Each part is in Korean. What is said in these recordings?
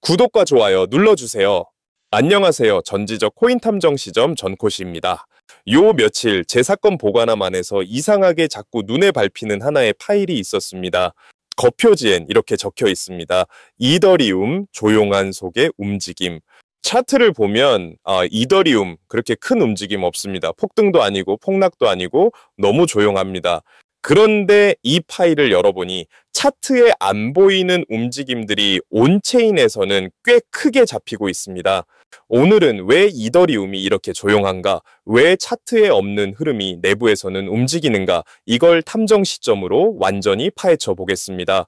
구독과 좋아요 눌러주세요. 안녕하세요. 전지적 코인 탐정 시점 전코시입니다. 요 며칠 제 사건 보관함 안에서 이상하게 자꾸 눈에 밟히는 하나의 파일이 있었습니다. 겉표지엔 이렇게 적혀 있습니다. 이더리움 조용한 속의 움직임. 차트를 보면 이더리움 그렇게 큰 움직임 없습니다. 폭등도 아니고 폭락도 아니고 너무 조용합니다. 그런데 이 파일을 열어보니 차트에 안 보이는 움직임들이 온체인에서는 꽤 크게 잡히고 있습니다. 오늘은 왜 이더리움이 이렇게 조용한가? 왜 차트에 없는 흐름이 내부에서는 움직이는가? 이걸 탐정 시점으로 완전히 파헤쳐 보겠습니다.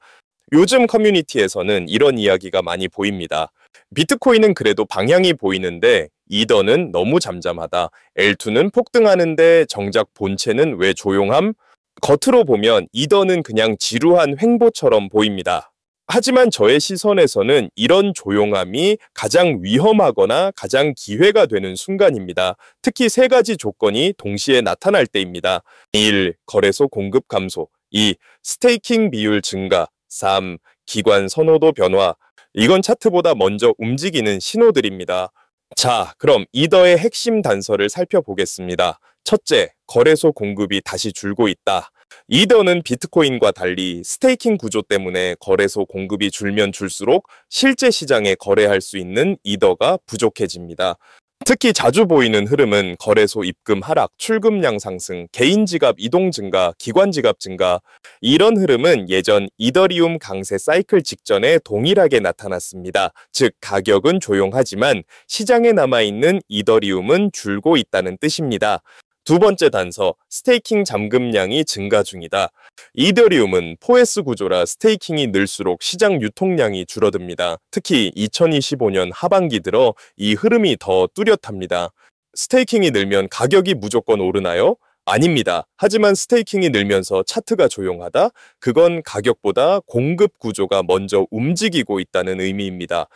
요즘 커뮤니티에서는 이런 이야기가 많이 보입니다. 비트코인은 그래도 방향이 보이는데 이더는 너무 잠잠하다. L2는 폭등하는데 정작 본체는 왜 조용함? 겉으로 보면 이더는 그냥 지루한 횡보처럼 보입니다. 하지만 저의 시선에서는 이런 조용함이 가장 위험하거나 가장 기회가 되는 순간입니다. 특히 세 가지 조건이 동시에 나타날 때입니다. 1. 거래소 공급 감소. 2. 스테이킹 비율 증가. 3. 기관 선호도 변화. 이건 차트보다 먼저 움직이는 신호들입니다. 자, 그럼 이더의 핵심 단서를 살펴보겠습니다. 첫째, 거래소 공급이 다시 줄고 있다. 이더는 비트코인과 달리 스테이킹 구조 때문에 거래소 공급이 줄면 줄수록 실제 시장에 거래할 수 있는 이더가 부족해집니다. 특히 자주 보이는 흐름은 거래소 입금 하락, 출금량 상승, 개인 지갑 이동 증가, 기관 지갑 증가. 이런 흐름은 예전 이더리움 강세 사이클 직전에 동일하게 나타났습니다. 즉 가격은 조용하지만 시장에 남아있는 이더리움은 줄고 있다는 뜻입니다. 두 번째 단서, 스테이킹 잠금량이 증가 중이다. 이더리움은 4S 구조라 스테이킹이 늘수록 시장 유통량이 줄어듭니다. 특히 2025년 하반기 들어 이 흐름이 더 뚜렷합니다. 스테이킹이 늘면 가격이 무조건 오르나요? 아닙니다. 하지만 스테이킹이 늘면서 차트가 조용하다? 그건 가격보다 공급 구조가 먼저 움직이고 있다는 의미입니다.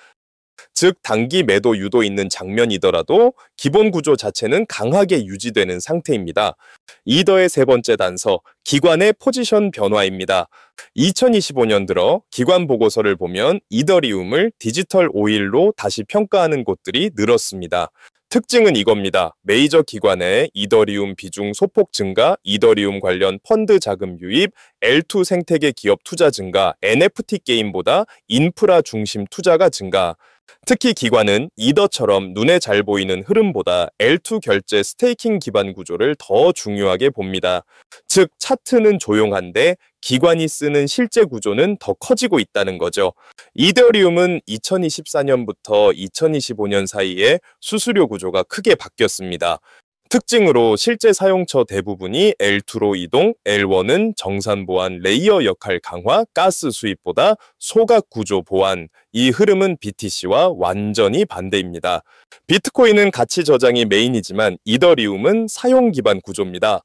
즉 단기 매도 유도 있는 장면이더라도 기본 구조 자체는 강하게 유지되는 상태입니다. 이더의 세 번째 단서, 기관의 포지션 변화입니다. 2025년 들어 기관 보고서를 보면 이더리움을 디지털 오일로 다시 평가하는 곳들이 늘었습니다. 특징은 이겁니다. 메이저 기관의 이더리움 비중 소폭 증가, 이더리움 관련 펀드 자금 유입, L2 생태계 기업 투자 증가, NFT 게임보다 인프라 중심 투자가 증가. 특히 기관은 이더처럼 눈에 잘 보이는 흐름보다 L2 결제 스테이킹 기반 구조를 더 중요하게 봅니다. 즉 차트는 조용한데 기관이 쓰는 실제 구조는 더 커지고 있다는 거죠. 이더리움은 2024년부터 2025년 사이에 수수료 구조가 크게 바뀌었습니다. 특징으로 실제 사용처 대부분이 L2로 이동, L1은 정산 보안 레이어 역할 강화, 가스 수입보다 소각 구조 보완. 이 흐름은 BTC와 완전히 반대입니다. 비트코인은 가치 저장이 메인이지만 이더리움은 사용 기반 구조입니다.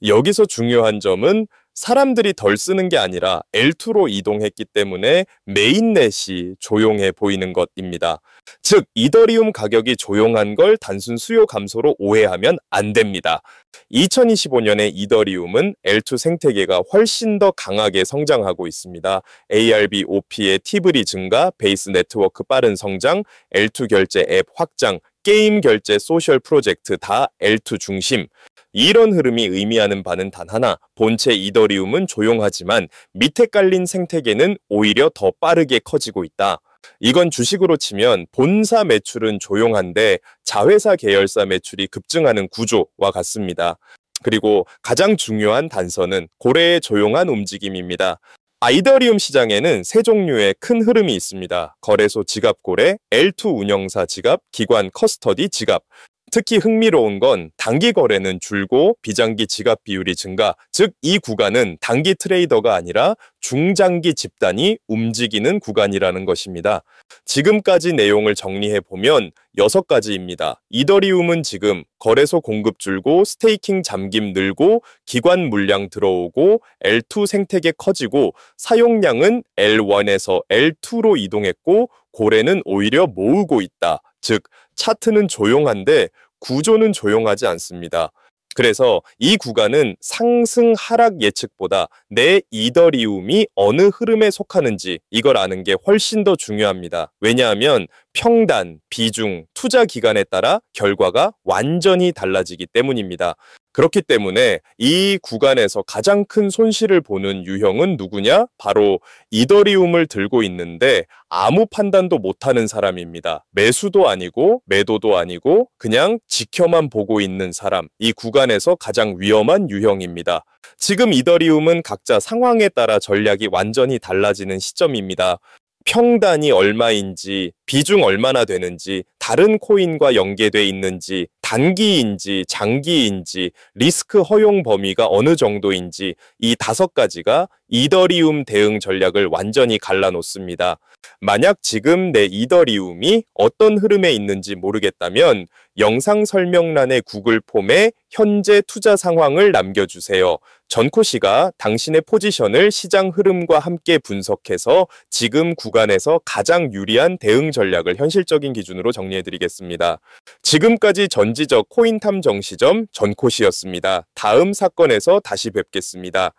여기서 중요한 점은 사람들이 덜 쓰는 게 아니라 L2로 이동했기 때문에 메인넷이 조용해 보이는 것입니다. 즉 이더리움 가격이 조용한 걸 단순 수요 감소로 오해하면 안 됩니다. 2025년에 이더리움은 L2 생태계가 훨씬 더 강하게 성장하고 있습니다. ARB, OP의 티브리 증가, 베이스 네트워크 빠른 성장, L2 결제 앱 확장, 게임 결제 소셜 프로젝트 다 L2 중심. 이런 흐름이 의미하는 바는 단 하나, 본체 이더리움은 조용하지만 밑에 깔린 생태계는 오히려 더 빠르게 커지고 있다. 이건 주식으로 치면 본사 매출은 조용한데 자회사 계열사 매출이 급증하는 구조와 같습니다. 그리고 가장 중요한 단서는 고래의 조용한 움직임입니다. 이더리움 시장에는 세 종류의 큰 흐름이 있습니다. 거래소 지갑 고래, L2 운영사 지갑, 기관 커스터디 지갑. 특히 흥미로운 건 단기 거래는 줄고 비장기 지갑 비율이 증가, 즉 이 구간은 단기 트레이더가 아니라 중장기 집단이 움직이는 구간이라는 것입니다. 지금까지 내용을 정리해보면 6가지입니다. 이더리움은 지금 거래소 공급 줄고 스테이킹 잠김 늘고 기관 물량 들어오고 L2 생태계 커지고 사용량은 L1에서 L2로 이동했고 고래는 오히려 모으고 있다. 즉 차트는 조용한데 구조는 조용하지 않습니다. 그래서 이 구간은 상승 하락 예측보다 내 이더리움이 어느 흐름에 속하는지 이걸 아는 게 훨씬 더 중요합니다. 왜냐하면 평단, 비중, 투자 기간에 따라 결과가 완전히 달라지기 때문입니다. 그렇기 때문에 이 구간에서 가장 큰 손실을 보는 유형은 누구냐? 바로 이더리움을 들고 있는데 아무 판단도 못하는 사람입니다. 매수도 아니고 매도도 아니고 그냥 지켜만 보고 있는 사람. 이 구간에서 가장 위험한 유형입니다. 지금 이더리움은 각자 상황에 따라 전략이 완전히 달라지는 시점입니다. 평단이 얼마인지, 비중 얼마나 되는지, 다른 코인과 연계돼 있는지, 단기인지, 장기인지, 리스크 허용 범위가 어느 정도인지 이 5가지가 이더리움 대응 전략을 완전히 갈라놓습니다. 만약 지금 내 이더리움이 어떤 흐름에 있는지 모르겠다면 영상 설명란의 구글 폼에 현재 투자 상황을 남겨주세요. 전코씨가 당신의 포지션을 시장 흐름과 함께 분석해서 지금 구간에서 가장 유리한 대응 전략을 현실적인 기준으로 정리해드리겠습니다. 지금까지 전지적 코인 탐정 시점 전코씨였습니다. 다음 사건에서 다시 뵙겠습니다.